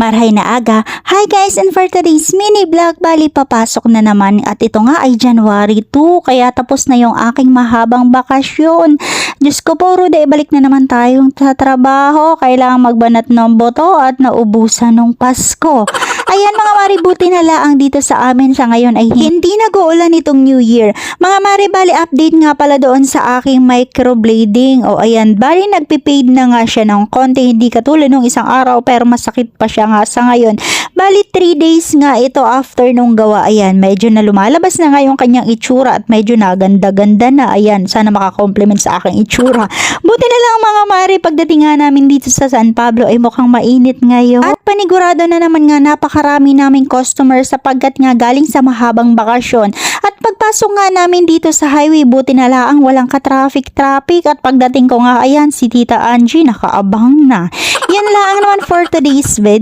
Marhay na aga. Hi guys, and for today's mini vlog, bali papasok na naman at ito nga ay January 2 kaya tapos na yung aking mahabang bakasyon. Diyos ko po, Rude, balik na naman tayong sa trabaho. Kailangan magbanat ng boto at naubusan ng Pasko. Ayan mga mari, buti na laang dito sa amin sa ngayon ay hindi nag-uulan itong New Year. Mga mari, bali update nga pala doon sa aking microblading. O ayan, bali nagpipaid na nga siya ng konti, hindi katulad nung isang araw pero masakit pa siya nga sa ngayon. Bali 3 days nga ito after nung gawa. Ayan, medyo na lumalabas na nga yung kanyang itsura at medyo naganda-ganda na. Ayan, sana makakompliment sa aking itsura. Buti na lang mga mari, pagdating nga namin dito sa San Pablo ay mukhang mainit ngayon. At panigurado na naman nga napakarami naming customer sapagkat nga galing sa mahabang bakasyon. At pagpasok nga namin dito sa highway, buti na lang walang ka-traffic at pagdating ko nga ayan si Tita Angie nakaabang na. Yan lang naman for today's video.